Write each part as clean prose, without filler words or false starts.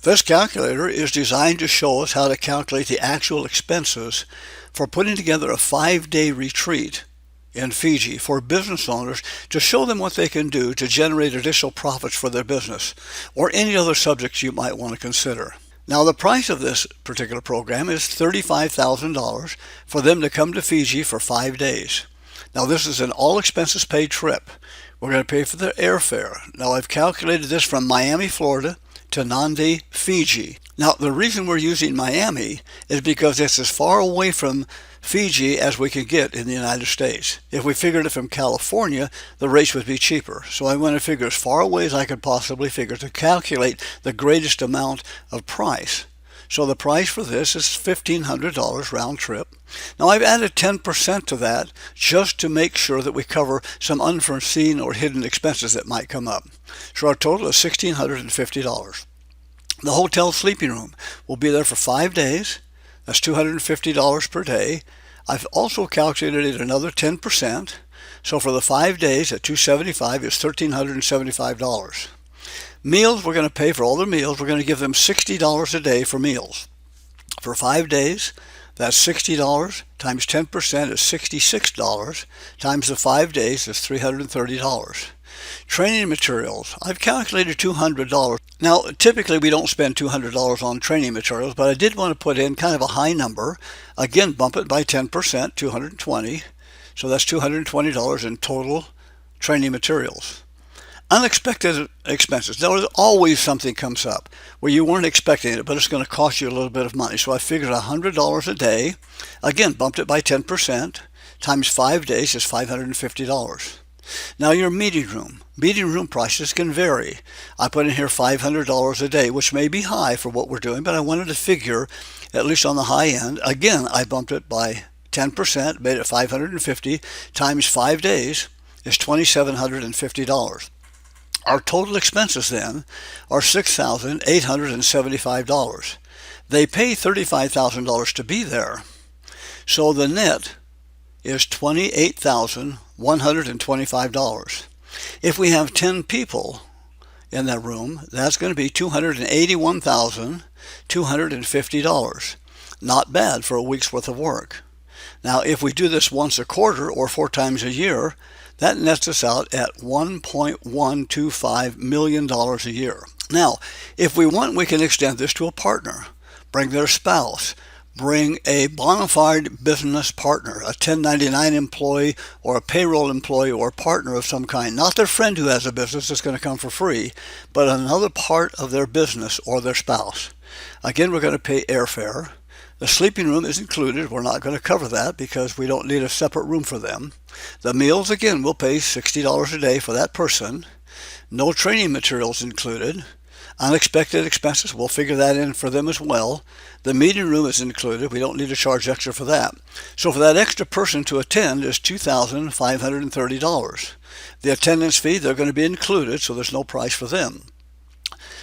This calculator is designed to show us how to calculate the actual expenses for putting together a 5-day retreat in Fiji for business owners to show them what they can do to generate additional profits for their business, or any other subjects you might want to consider. Now, the price of this particular program is $35,000 for them to come to Fiji for 5 days. Now, this is an all expenses paid trip. We're going to pay for their airfare. Now, I've calculated this from Miami, Florida to Nandi, Fiji. Now, the reason we're using Miami is because it's as far away from Fiji as we can get in the United States. If we figured it from California, the rates would be cheaper. So I want to figure as far away as I could possibly figure to calculate the greatest amount of price. So the price for this is $1,500 round trip. Now, I've added 10% to that just to make sure that we cover some unforeseen or hidden expenses that might come up. So our total is $1,650. The hotel sleeping room will be there for 5 days. That's $250 per day. I've also calculated another 10%. So for the 5 days at $275 is $1,375. Meals, we're going to pay for all their meals. We're going to give them $60 a day for meals. For 5 days, that's $60 times 10% is $66 times the 5 days is $330. Training materials, I've calculated $200. Now, typically we don't spend $200 on training materials, but I did want to put in kind of a high number. Again, bump it by 10%, $220. So that's $220 in total training materials. Unexpected expenses. Now, there's always something comes up where you weren't expecting it, but it's going to cost you a little bit of money. So I figured $100 a day. Again, bumped it by 10%. Times 5 days is $550. Now, your meeting room prices can vary. I put in here $500 a day, which may be high for what we're doing, but I wanted to figure at least on the high end. Again, I bumped it by 10%, made it $550 times 5 days is $2,750. Our total expenses then are $6,875. They pay $35,000 to be there, so the net is $28,125. If we have 10 people in that room, that's going to be $281,250. Not bad for a week's worth of work. Now, if we do this once a quarter or 4 times a year, that nets us out at $1.125 million a year. Now, if we want, we can extend this to a partner. Bring their spouse. Bring a bona fide business partner, a 1099 employee or a payroll employee or a partner of some kind. Not their friend who has a business that's going to come for free, but another part of their business or their spouse. Again, we're going to pay airfare. The sleeping room is included. We're not going to cover that because we don't need a separate room for them. The meals, again, we'll pay $60 a day for that person. No training materials included. Unexpected expenses, we'll figure that in for them as well. The meeting room is included. We don't need to charge extra for that. So for that extra person to attend is $2,530. The attendance fee, they're going to be included, so there's no price for them.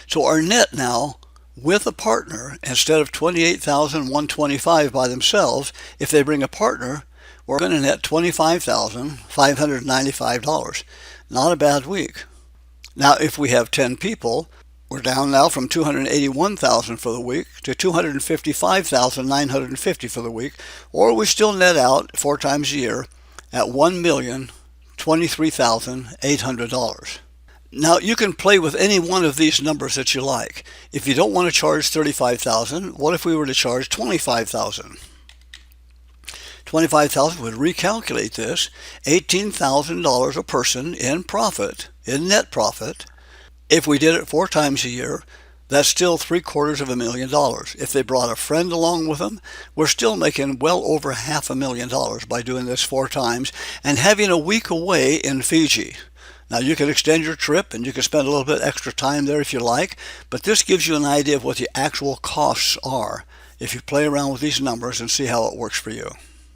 So our net now, with a partner, instead of $28,125 by themselves, if they bring a partner, we're going to net $25,595. Not a bad week. Now, if we have 10 people, we're down now from $281,000 for the week to $255,950 for the week, or we still net out 4 times a year at $1,023,800. Now, you can play with any one of these numbers that you like. If you don't want to charge $35,000, what if we were to charge $25,000? $25,000 would recalculate this, $18,000 a person in profit, in net profit. If we did it 4 times a year, that's still $750,000. If they brought a friend along with them, we're still making well over $500,000 by doing this 4 times and having a week away in Fiji. Now, you can extend your trip and you can spend a little bit extra time there if you like, but this gives you an idea of what the actual costs are if you play around with these numbers and see how it works for you.